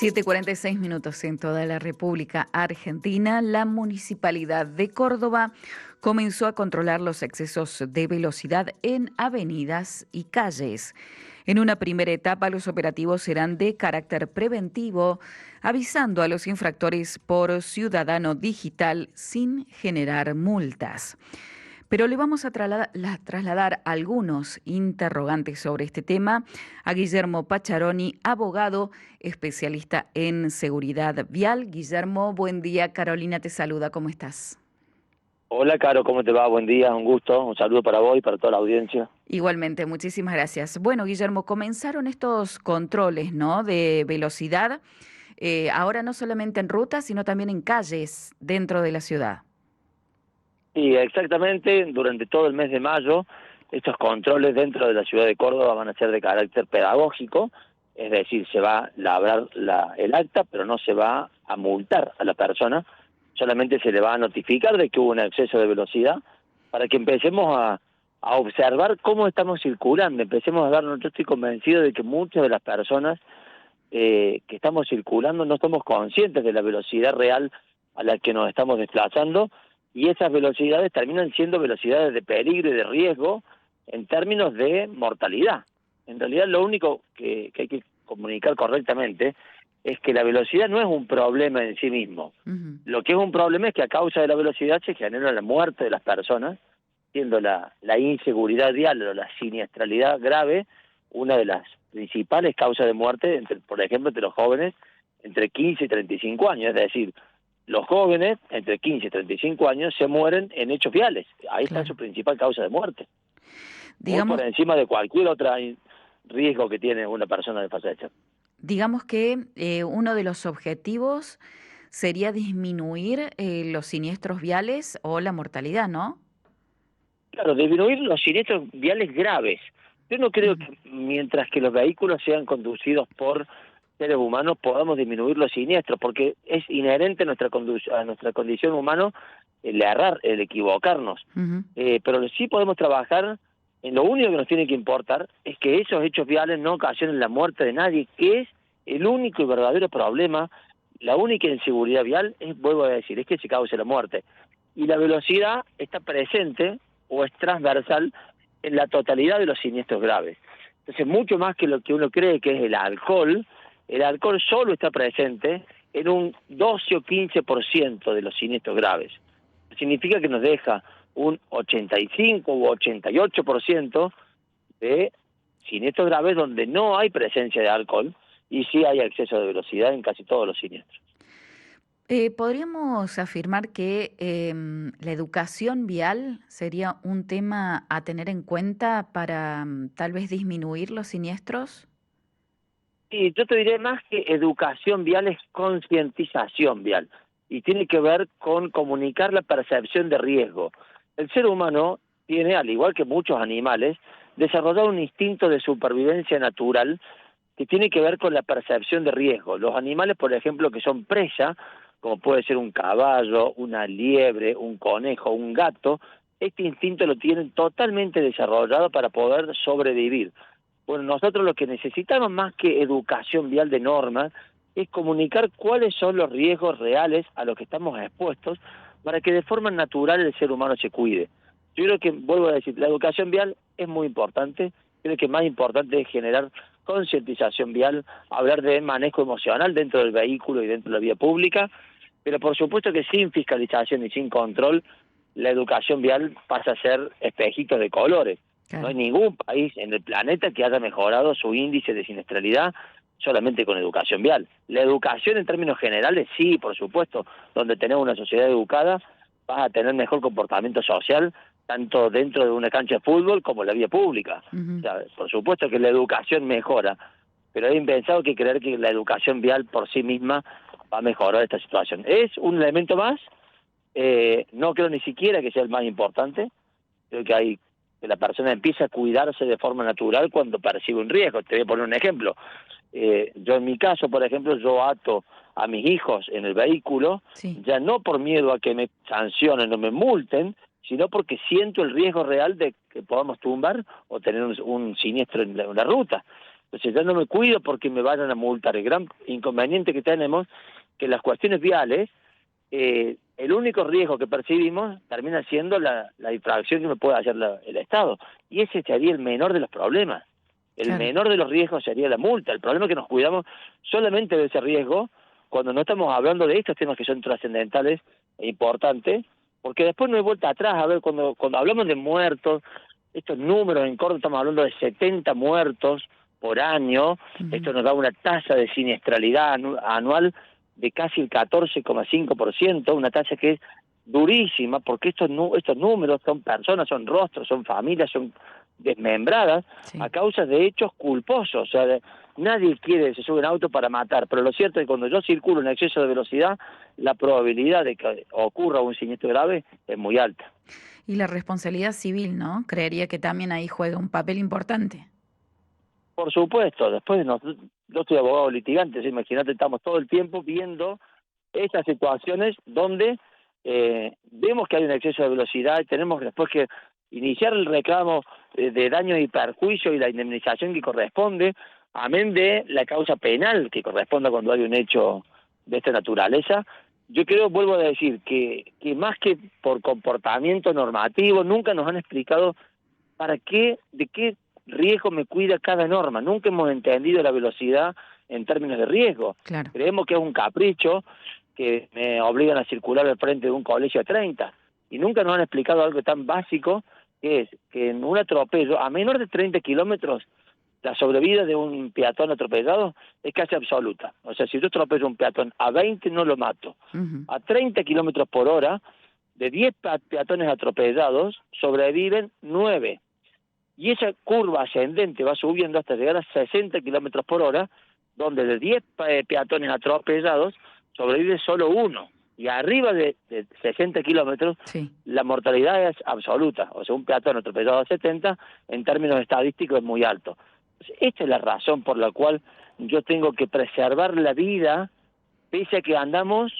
7:46 en toda la República Argentina. La Municipalidad de Córdoba comenzó a controlar los excesos de velocidad en avenidas y calles. En una primera etapa, los operativos serán de carácter preventivo, avisando a los infractores por ciudadano digital sin generar multas. Pero le vamos a trasladar algunos interrogantes sobre este tema a Guillermo Pacharoni, abogado, especialista en seguridad vial. Guillermo, buen día. Carolina te saluda. ¿Cómo estás? Hola, Caro, ¿cómo te va? Buen día, un gusto, un saludo para vos y para toda la audiencia. Igualmente, muchísimas gracias. Bueno, Guillermo, comenzaron estos controles, ¿no?, de velocidad, ahora no solamente en rutas, sino también en calles dentro de la ciudad. Y exactamente, durante todo el mes de mayo, estos controles dentro de la ciudad de Córdoba van a ser de carácter pedagógico, es decir, se va a labrar el acta, pero no se va a multar a la persona, solamente se le va a notificar de que hubo un exceso de velocidad para que empecemos a observar cómo estamos circulando, empecemos a darnos, yo estoy convencido de que muchas de las personas que estamos circulando no somos conscientes de la velocidad real a la que nos estamos desplazando, y esas velocidades terminan siendo velocidades de peligro y de riesgo en términos de mortalidad. En realidad lo único que hay que comunicar correctamente es que la velocidad no es un problema en sí mismo. Lo que es un problema es que a causa de la velocidad se genera la muerte de las personas, siendo la inseguridad vial o la siniestralidad grave una de las principales causas de muerte, por ejemplo, entre los jóvenes entre 15 y 35 años, es decir, los jóvenes entre 15 y 35 años se mueren en hechos viales. Ahí está Claro. su principal causa de muerte. Muy por Digamos, encima de cualquier otro riesgo que tiene una persona de fallecer. digamos que uno de los objetivos sería disminuir los siniestros viales o la mortalidad, ¿no? Claro, disminuir los siniestros viales graves. Yo no creo Ujú. que mientras que los vehículos sean conducidos por seres humanos podamos disminuir los siniestros, porque es inherente a a nuestra condición humana el errar, el equivocarnos. Ujú. Pero sí podemos trabajar en lo único que nos tiene que importar es que esos hechos viales no ocasionen la muerte de nadie, que es el único y verdadero problema. La única inseguridad vial es, vuelvo a decir, es que se cause la muerte. Y la velocidad está presente o es transversal en la totalidad de los siniestros graves. Entonces, mucho más que lo que uno cree que es el alcohol solo está presente en un 12 o 15% de los siniestros graves. Significa que nos deja un 85 u 88% de siniestros graves donde no hay presencia de alcohol y sí hay exceso de velocidad en casi todos los siniestros. ¿Podríamos afirmar que la educación vial sería un tema a tener en cuenta para tal vez disminuir los siniestros? Y yo te diré más que educación vial es concientización vial y tiene que ver con comunicar la percepción de riesgo. El ser humano tiene, al igual que muchos animales, desarrollado un instinto de supervivencia natural que tiene que ver con la percepción de riesgo. Los animales, por ejemplo, que son presa, como puede ser un caballo, una liebre, un conejo, un gato, este instinto lo tienen totalmente desarrollado para poder sobrevivir. Bueno, nosotros lo que necesitamos más que educación vial de normas es comunicar cuáles son los riesgos reales a los que estamos expuestos para que de forma natural el ser humano se cuide. Yo creo que, vuelvo a decir, la educación vial es muy importante, creo que más importante es generar concientización vial, hablar de manejo emocional dentro del vehículo y dentro de la vía pública, pero por supuesto que sin fiscalización y sin control, la educación vial pasa a ser espejitos de colores. No hay Claro. ningún país en el planeta que haya mejorado su índice de siniestralidad solamente con educación vial. La educación en términos generales, sí, por supuesto, donde tenemos una sociedad educada, vas a tener mejor comportamiento social, tanto dentro de una cancha de fútbol como en la vía pública. O Ujú. sea, por supuesto que la educación mejora, pero es impensado que creer que la educación vial por sí misma va a mejorar esta situación. Es un elemento más, no creo ni siquiera que sea el más importante, creo que la persona empieza a cuidarse de forma natural cuando percibe un riesgo. Te voy a poner un ejemplo. Yo en mi caso, por ejemplo, yo ato a mis hijos en el vehículo, Sí. ya no por miedo a que me sancionen o me multen, sino porque siento el riesgo real de que podamos tumbar o tener un siniestro en la ruta. Entonces yo no me cuido porque me vayan a multar. El gran inconveniente que tenemos, que las cuestiones viales, el único riesgo que percibimos termina siendo la infracción que me puede hacer el Estado. Y ese sería el menor de los problemas. El Claro. menor de los riesgos sería la multa. El problema es que nos cuidamos solamente de ese riesgo cuando no estamos hablando de estos temas que son trascendentales e importantes, porque después no hay vuelta atrás. A ver, cuando hablamos de muertos, estos números en Córdoba, estamos hablando de 70 muertos por año. Esto nos da una tasa de siniestralidad anual de casi el 14,5%, una tasa que es durísima, porque estos números son personas, son rostros, son familias, son desmembradas Sí. a causa de hechos culposos. O sea, nadie quiere se sube en auto para matar, pero lo cierto es que cuando yo circulo en exceso de velocidad, la probabilidad de que ocurra un siniestro grave es muy alta. Y la responsabilidad civil, ¿no? Creería que también ahí juega un papel importante. Por supuesto, después yo soy abogado litigante, imagínate, estamos todo el tiempo viendo estas situaciones donde vemos que hay un exceso de velocidad y tenemos después que iniciar el reclamo de daños y perjuicios y la indemnización que corresponde, amén de la causa penal que corresponda cuando hay un hecho de esta naturaleza. Yo creo, vuelvo a decir, que más que por comportamiento normativo, nunca nos han explicado para qué, de qué riesgo me cuida cada norma. Nunca hemos entendido la velocidad en términos de riesgo. Claro. Creemos que es un capricho que me obligan a circular al frente de un colegio a 30. Y nunca nos han explicado algo tan básico, que es que en un atropello a menor de 30 kilómetros, la sobrevida de un peatón atropellado es casi absoluta. O sea, si yo atropello a un peatón a 20 no lo mato. A 30 kilómetros por hora, de 10 peatones atropellados, sobreviven 9. Y esa curva ascendente va subiendo hasta llegar a 60 kilómetros por hora, donde de 10 peatones atropellados sobrevive solo 1. Y arriba de 60 kilómetros, Sí. la mortalidad es absoluta. O sea, un peatón atropellado a 70, en términos estadísticos, es muy alto. Entonces, esta es la razón por la cual yo tengo que preservar la vida, pese a que andamos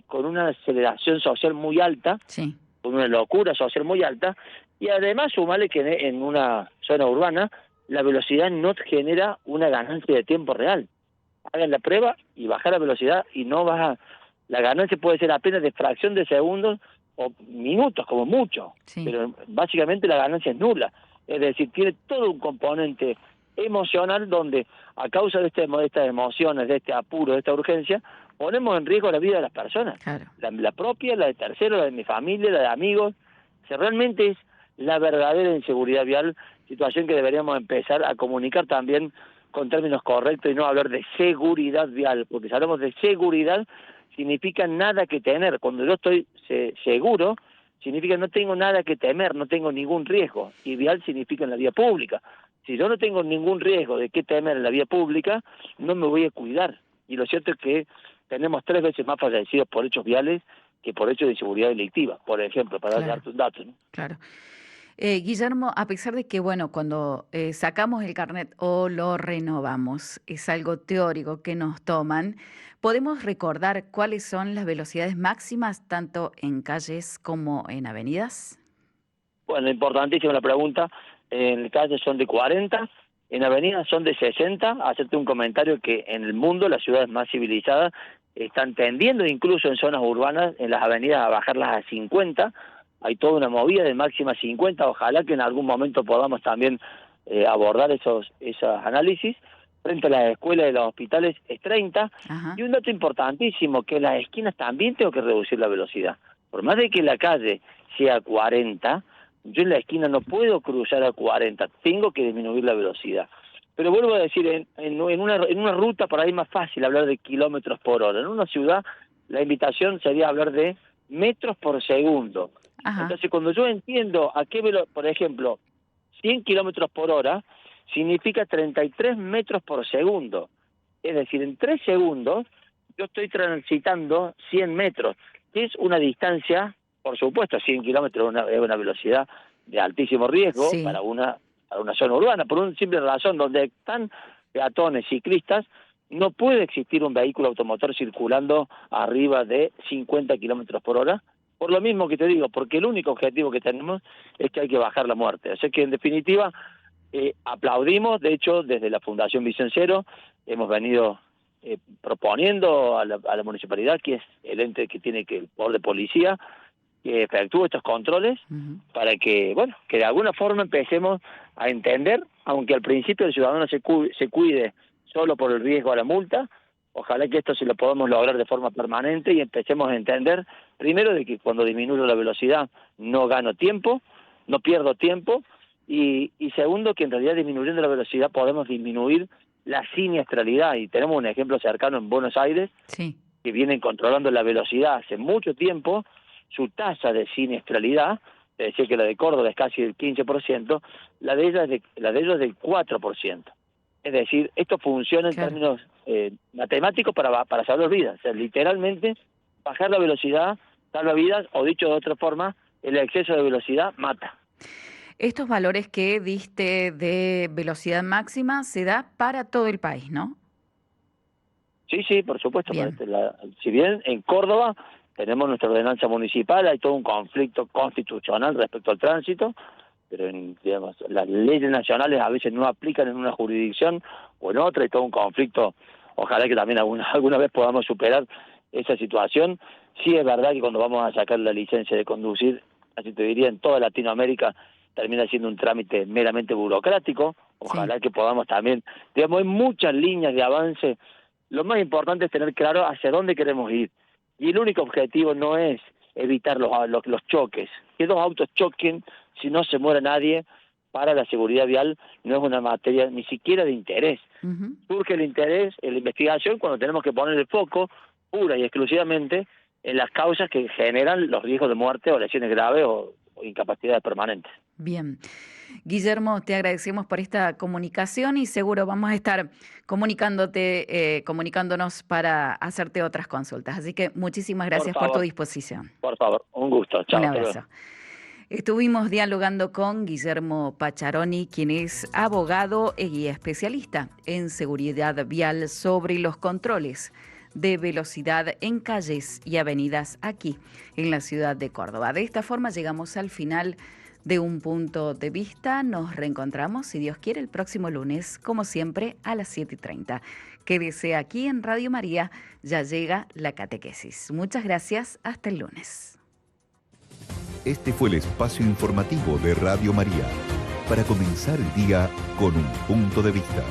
con una aceleración social muy alta, Sí. con una locura social muy alta, y además sumarle que en una zona urbana la velocidad no genera una ganancia de tiempo real. Hagan la prueba y bajar la velocidad y no vas la ganancia puede ser apenas de fracción de segundos o minutos como mucho, Sí. pero básicamente la ganancia es nula. Es decir, tiene todo un componente emocional donde a causa de estas emociones, de este apuro, de esta urgencia, ponemos en riesgo la vida de las personas. Claro. La propia, la de terceros, la de mi familia, la de amigos. O sea, realmente es la verdadera inseguridad vial, situación que deberíamos empezar a comunicar también con términos correctos y no hablar de seguridad vial, porque si hablamos de seguridad, significa nada que temer. Cuando yo estoy seguro, significa no tengo nada que temer, no tengo ningún riesgo. Y vial significa en la vía pública. Si yo no tengo ningún riesgo de qué temer en la vía pública, no me voy a cuidar. Y lo cierto es que tenemos 3 veces más fallecidos por hechos viales que por hechos de inseguridad delictiva, por ejemplo, para Claro. darte un dato, ¿no? Claro. Guillermo, a pesar de que, bueno, cuando sacamos el carnet o lo renovamos, es algo teórico que nos toman, ¿podemos recordar cuáles son las velocidades máximas tanto en calles como en avenidas? Bueno, importantísima la pregunta. En calle son de 40, en avenidas son de 60. Hacerte un comentario que en el mundo las ciudades más civilizadas están tendiendo incluso en zonas urbanas, en las avenidas, a bajarlas a 50. Hay toda una movida de máxima 50. Ojalá que en algún momento podamos también abordar esos análisis. Frente a las escuelas y los hospitales es 30. Ajá. Y un dato importantísimo, que en las esquinas también tengo que reducir la velocidad. Por más de que la calle sea 40, yo en la esquina no puedo cruzar a 40, tengo que disminuir la velocidad. Pero vuelvo a decir, en una ruta por ahí más fácil hablar de kilómetros por hora. En una ciudad la invitación sería hablar de metros por segundo. Ajá. Entonces cuando yo entiendo a qué por ejemplo, 100 kilómetros por hora significa 33 metros por segundo. Es decir, en 3 segundos yo estoy transitando 100 metros, que es una distancia, por supuesto, 100 kilómetros es una velocidad de altísimo riesgo Sí. para una zona urbana, por una simple razón, donde están peatones, ciclistas, no puede existir un vehículo automotor circulando arriba de 50 kilómetros por hora, por lo mismo que te digo, porque el único objetivo que tenemos es que hay que bajar la muerte. O sea que, en definitiva, Aplaudimos, de hecho, desde la Fundación Visión Cero hemos venido proponiendo a la municipalidad, que es el ente que tiene el poder de policía, que efectúe estos controles para que, bueno, que de alguna forma empecemos a entender, aunque al principio el ciudadano se cuide solo por el riesgo a la multa, ojalá que esto se lo podamos lograr de forma permanente y empecemos a entender, primero, de que cuando disminuyo la velocidad no gano tiempo, no pierdo tiempo, y segundo, que en realidad disminuyendo la velocidad podemos disminuir la siniestralidad, y tenemos un ejemplo cercano en Buenos Aires, Sí. que vienen controlando la velocidad hace mucho tiempo. Su tasa de siniestralidad, te decía que la de Córdoba es casi del 15%, la de ellos es del 4%. Es decir, esto funciona en términos matemáticos para salvar vidas. O sea, literalmente, bajar la velocidad salva vidas, o dicho de otra forma, el exceso de velocidad mata. Estos valores que diste de velocidad máxima se da para todo el país, ¿no? Sí, por supuesto. Bien. Si bien en Córdoba tenemos nuestra ordenanza municipal, hay todo un conflicto constitucional respecto al tránsito, pero digamos, las leyes nacionales a veces no aplican en una jurisdicción o en otra, hay todo un conflicto. Ojalá que también alguna vez podamos superar esa situación. Sí es verdad que cuando vamos a sacar la licencia de conducir, así te diría, en toda Latinoamérica termina siendo un trámite meramente burocrático. Ojalá que podamos también, digamos, hay muchas líneas de avance. Lo más importante es tener claro hacia dónde queremos ir. Y el único objetivo no es evitar los choques. Que dos autos choquen, si no se muere nadie, para la seguridad vial no es una materia ni siquiera de interés. Surge el interés en la investigación cuando tenemos que poner el foco pura y exclusivamente en las causas que generan los riesgos de muerte o lesiones graves o incapacidades permanentes. Bien. Guillermo, te agradecemos por esta comunicación y seguro vamos a estar comunicándonos para hacerte otras consultas. Así que muchísimas gracias por tu disposición. Por favor, un gusto. Chao. Un abrazo. Estuvimos dialogando con Guillermo Pacharoni, quien es abogado y guía especialista en seguridad vial sobre los controles de velocidad en calles y avenidas aquí en la ciudad de Córdoba. De esta forma llegamos al final de Un Punto de Vista. Nos reencontramos, si Dios quiere, el próximo lunes, como siempre, a las 7:30. Quédese aquí en Radio María, ya llega la catequesis. Muchas gracias, hasta el lunes. Este fue el espacio informativo de Radio María, para comenzar el día con Un Punto de Vista.